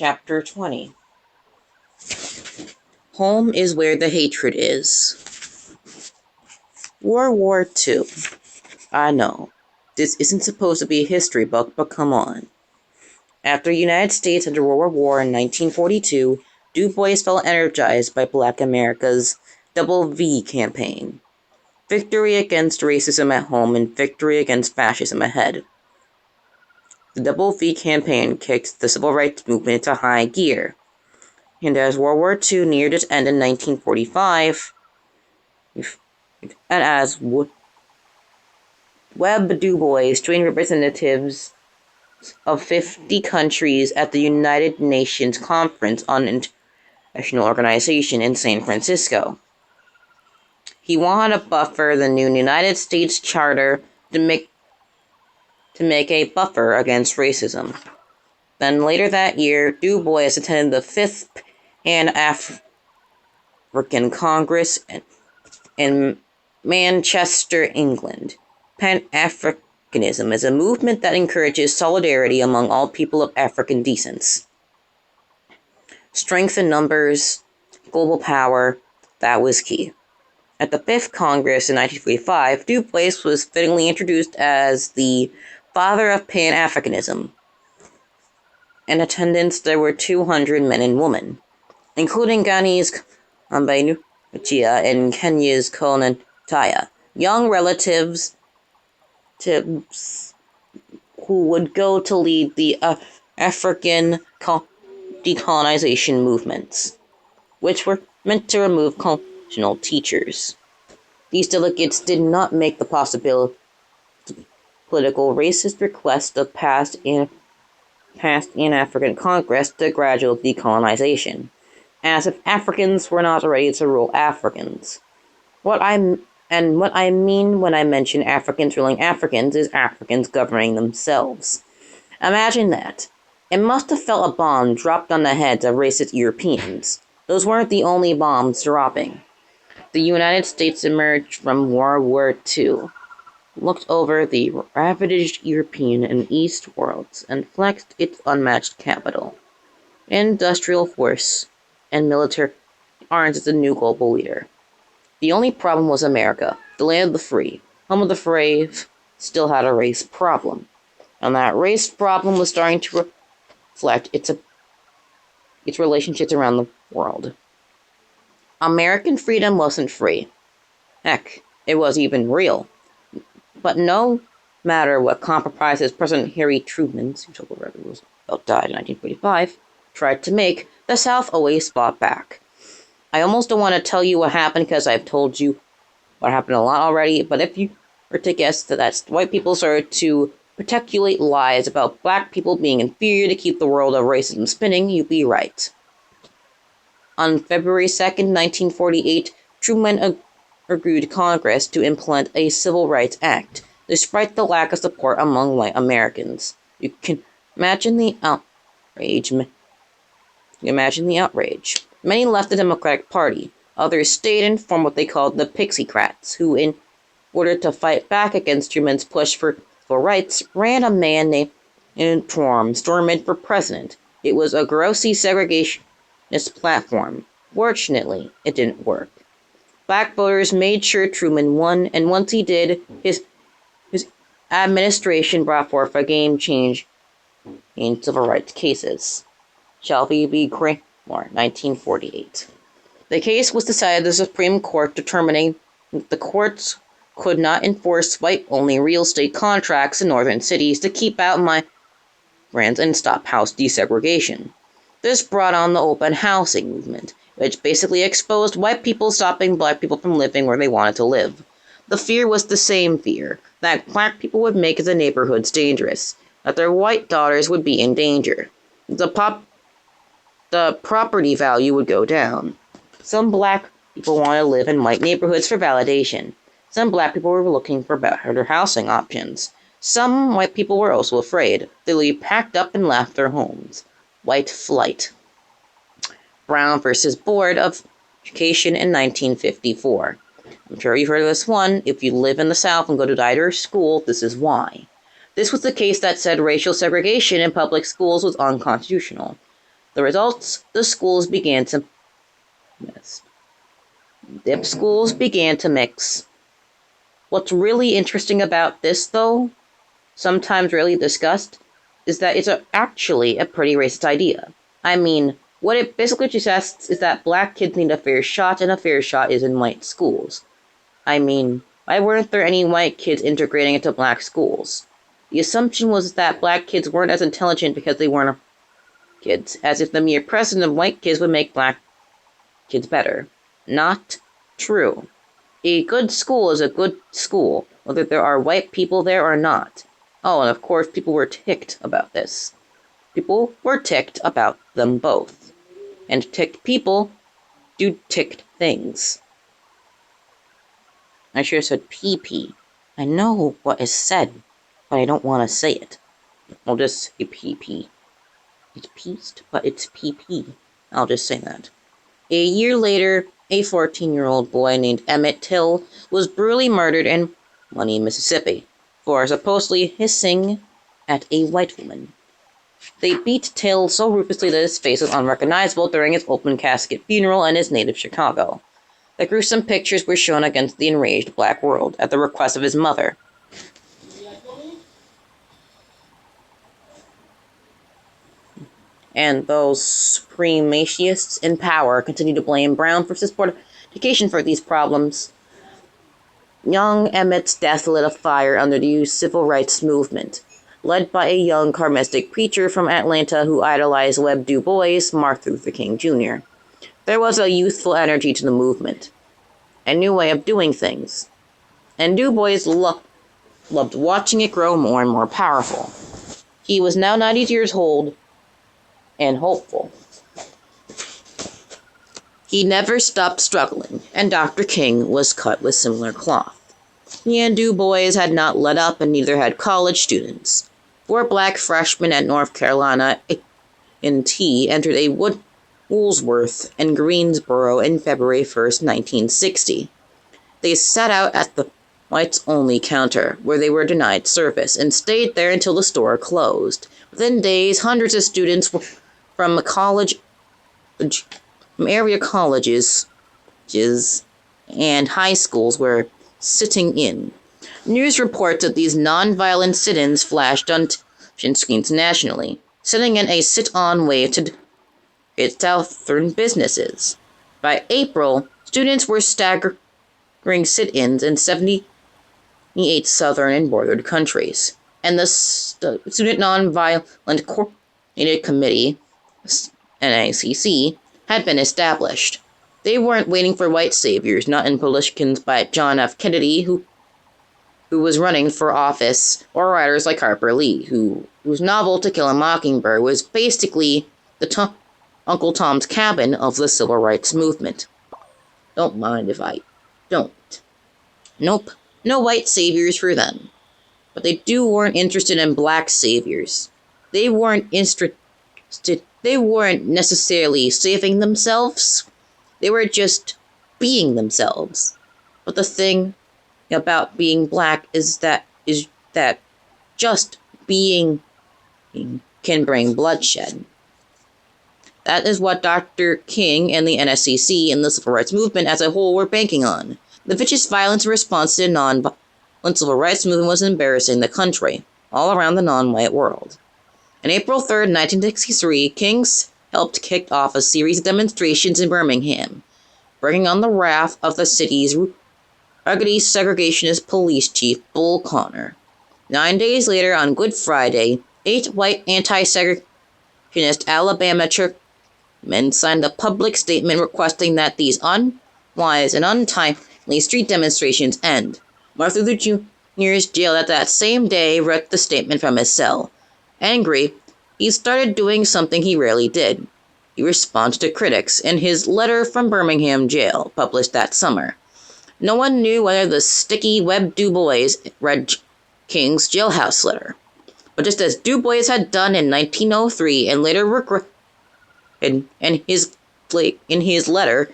Chapter 20. Home is where the hatred is. World War II. I know, this isn't supposed to be a history book, but come on. After the United States entered World War War in 1942, Du Bois felt energized by Black America's Double V campaign. Victory against racism at home and victory against fascism ahead. The Double V campaign kicked the civil rights movement into high gear. And as World War II neared its end in 1945, and as Webb Du Bois joined representatives of 50 countries at the United Nations Conference on International Organization in San Francisco. He wanted to buffer the new United States Charter to make a buffer against racism. Then later that year, Du Bois attended the 5th Pan-African Congress in Manchester, England. Pan-Africanism is a movement that encourages solidarity among all people of African descent. Strength in numbers, global power, that was key. At the 5th Congress in 1945, Du Bois was fittingly introduced as the father of Pan-Africanism. In attendance, there were 200 men and women, including Ghana's Kambe Nyachia and Kenya's Colin Taya, young relatives who would go to lead the African decolonization movements, which were meant to remove colonial teachers. These delegates did not make the possibility political racist request of past in African Congress to gradual decolonization, as if Africans were not ready to rule Africans. What I mean when I mention Africans ruling Africans is Africans governing themselves. Imagine that. It must have felt a bomb dropped on the heads of racist Europeans. Those weren't the only bombs dropping. The United States emerged from World War II, looked over the ravaged European and East worlds, and flexed its unmatched capital, industrial force, and military arms as a new global leader. The only problem was America, the land of the free, home of the brave, still had a race problem. And that race problem was starting to reflect its relationships around the world. American freedom wasn't free. Heck, it wasn't even real. But no matter what compromises President Harry Truman, who died in 1945, tried to make, the South always fought back. I almost don't want to tell you what happened because I've told you what happened a lot already, but if you were to guess that white people started to peculate lies about black people being inferior to keep the world of racism spinning, you'd be right. On February 2nd, 1948, Truman agreed Congress to implement a Civil Rights Act, despite the lack of support among white Americans. You can imagine the outrage. Many left the Democratic Party. Others stayed and formed what they called the Pixiecrats, who, in order to fight back against Truman's push for civil rights, ran a man named Norm Stormont for president. It was a grossly segregationist platform. Fortunately, it didn't work. Black voters made sure Truman won, and once he did, his administration brought forth a game change in civil rights cases. Shelby v. Cramer, 1948. The case was decided the Supreme Court, determining that the courts could not enforce white-only real estate contracts in northern cities to keep out migrants and stop house desegregation. This brought on the open housing movement, which basically exposed white people stopping black people from living where they wanted to live. The fear was the same fear, that black people would make the neighborhoods dangerous, that their white daughters would be in danger. The property value would go down. Some black people wanted to live in white neighborhoods for validation. Some black people were looking for better housing options. Some white people were also afraid. They packed up and left their homes. White flight. Brown versus Board of Education in 1954. I'm sure you've heard of this one. If you live in the South and go to either school, this is why. This was the case that said racial segregation in public schools was unconstitutional. The results, the schools began to mix. Dip schools began to mix. What's really interesting about this, though, sometimes rarely discussed, is that it's actually a pretty racist idea. I mean, what it basically suggests is that black kids need a fair shot, and a fair shot is in white schools. I mean, why weren't there any white kids integrating into black schools? The assumption was that black kids weren't as intelligent because they weren't kids, as if the mere presence of white kids would make black kids better. Not true. A good school is a good school, whether there are white people there or not. Oh, and of course, people were ticked about this. People were ticked about them both. And ticked people do ticked things. I should have said PP. I know what is said, but I don't want to say it. I'll just say PP. It's pieced, but it's PP. I'll just say that. A year later, a 14-year-old boy named Emmett Till was brutally murdered in Money, Mississippi, for supposedly hissing at a white woman. They beat Till so ruthlessly that his face was unrecognizable during his open casket funeral in his native Chicago. The gruesome pictures were shown against the enraged black world at the request of his mother. And those supremacists in power continue to blame Brown for his education for these problems. Young Emmett's death lit a fire under the civil rights movement, led by a young charismatic preacher from Atlanta who idolized Webb Du Bois, Martin Luther King Jr. There was a youthful energy to the movement, a new way of doing things, and Du Bois loved watching it grow more and more powerful. He was now 90 years old and hopeful. He never stopped struggling, and Dr. King was cut with similar cloth. He and Du Bois had not let up, and neither had college students. 4 black freshmen at North Carolina A&T entered a Woolsworth and Greensboro in February 1st, 1960. They sat out at the whites-only counter, where they were denied service, and stayed there until the store closed. Within days, hundreds of students from area colleges and high schools were sitting in. News reports of these non-violent sit-ins flashed on television screens nationally, setting in a sit-on wave to hit southern businesses. By April, students were staggering sit-ins in 78 southern and bordered countries, and the Student Nonviolent Coordinated Committee, NACC, had been established. They weren't waiting for white saviors, not in politicians by John F. Kennedy, who was running for office, or writers like Harper Lee, whose novel To Kill a Mockingbird was basically the Uncle Tom's Cabin of the civil rights movement. Don't mind if I don't. Nope, no white saviors for them. But they weren't interested in black saviors. They weren't necessarily saving themselves. They were just being themselves. But the thing about being black is that just being can bring bloodshed. That is what Dr. King and the NSCC and the civil rights movement as a whole were banking on. The vicious violence in response to the non-violent civil rights movement was embarrassing the country, all around the non-white world. On April 3rd, 1963, King's helped kick off a series of demonstrations in Birmingham, bringing on the wrath of the city's ruggedy segregationist police chief, Bull Connor. 9 days later, on Good Friday, 8 white anti-segregationist Alabama churchmen signed a public statement requesting that these unwise and untimely street demonstrations end. Martin Luther Jr.'s jailed at that same day read the statement from his cell. Angry, he started doing something he rarely did. He responded to critics in his Letter from Birmingham Jail, published that summer. No one knew whether the sticky Webb Du Bois read King's jailhouse letter. But just as Du Bois had done in 1903 and later regretted in his letter,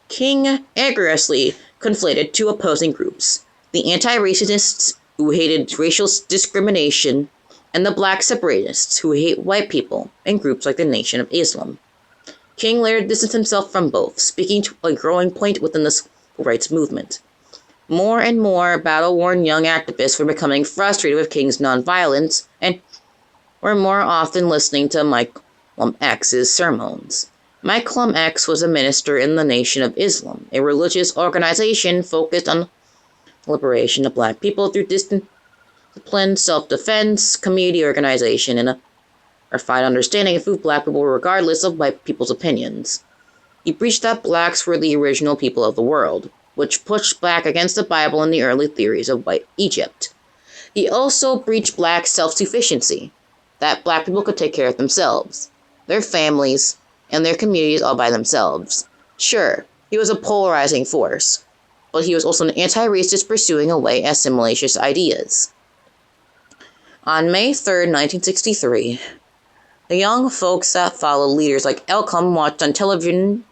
King aggressively conflated 2 opposing groups: the anti-racists who hated racial discrimination and the black separatists who hate white people, and groups like the Nation of Islam. King later distanced himself from both, speaking to a growing point within the civil rights movement. More and more battle-worn young activists were becoming frustrated with King's nonviolence and were more often listening to Malcolm X's sermons. Malcolm X was a minister in the Nation of Islam, a religious organization focused on the liberation of black people through disciplined self-defense, community organization, and a refined understanding of who black people were regardless of white people's opinions. He preached that blacks were the original people of the world, which pushed back against the Bible and the early theories of white Egypt. He also preached black self-sufficiency, that black people could take care of themselves, their families, and their communities all by themselves. Sure, he was a polarizing force, but he was also an anti-racist pursuing away assimilationist ideas. On May 3, 1963, the young folks that followed leaders like Elcom watched on television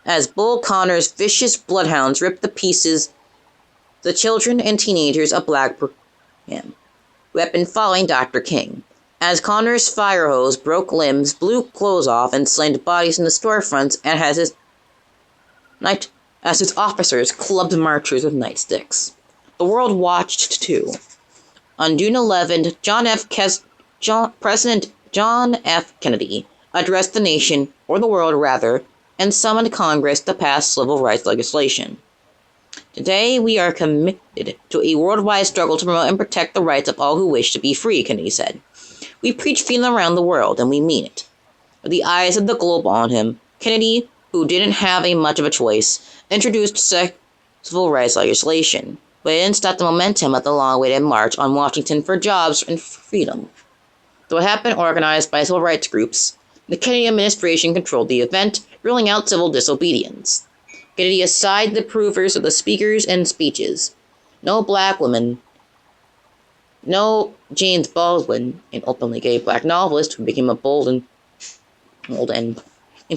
as Bull Connor's vicious bloodhounds ripped to pieces the children and teenagers of black program who had been following Dr. King. As Connor's fire hose broke limbs, blew clothes off, and slammed bodies in the storefronts, and as his officers clubbed marchers with nightsticks. The world watched too. On June 11th, President John F. Kennedy addressed the nation, or the world rather, and summoned Congress to pass civil rights legislation. Today, we are committed to a worldwide struggle to promote and protect the rights of all who wish to be free, Kennedy said. We preach freedom around the world, and we mean it. With the eyes of the globe on him, Kennedy, who didn't have much of a choice, introduced civil rights legislation, but it didn't stop the momentum of the long-awaited March on Washington for jobs and freedom. Though it had been organized by civil rights groups, the Kennedy administration controlled the event, ruling out civil disobedience. Kennedy assigned the approvers of the speakers and speeches. No black woman, no James Baldwin, an openly gay black novelist who became a bold and in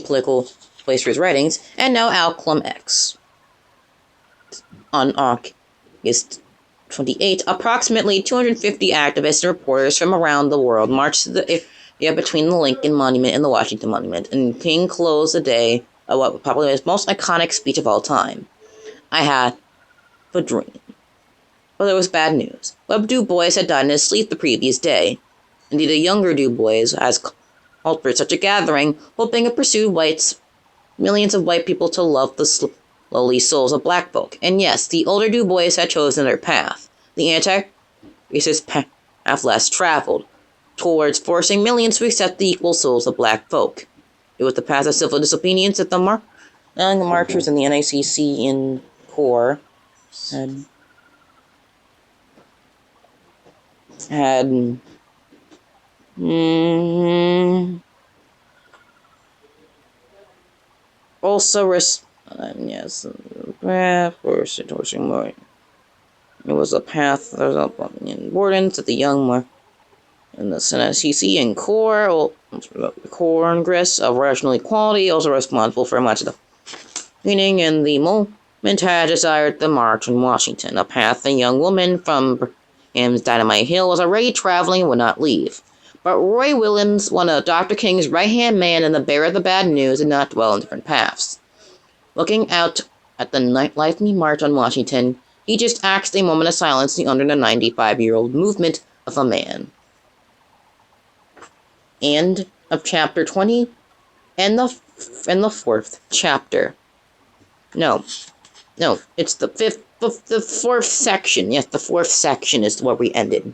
political place for his writings, and no Malcolm X. On August 28, approximately 250 activists and reporters from around the world marched to the area between the Lincoln Monument and the Washington Monument, and King closed the day of what was probably his most iconic speech of all time. I had a dream. But there was bad news. Webb Du Bois had died in his sleep the previous day. Indeed, a younger Du Bois has called for such a gathering, hoping to pursue millions of white people to love the lowly souls of black folk. And yes, the older Du Bois had chosen their path, the anti-racist path less traveled, towards forcing millions to accept the equal souls of black folk. It was the path of civil disobedience that the marchers and the NACC in core had also yes, path for endorsing more. It was a path that was up on the importance that the young were in the NACC and core, Congress of Racial Equality, also responsible for much of the meaning and the movement had desired the march in Washington, a path a young woman from Dynamite Hill was already traveling and would not leave. But Roy Williams, one of Dr. King's right-hand man and the bearer of the bad news, did not dwell on different paths. Looking out at the nightlife march on Washington, he just asked a moment of silence under the 95-year-old movement of a man. End of chapter 20 and the fourth chapter. No, it's the fourth section. Yes, the fourth section is where we ended.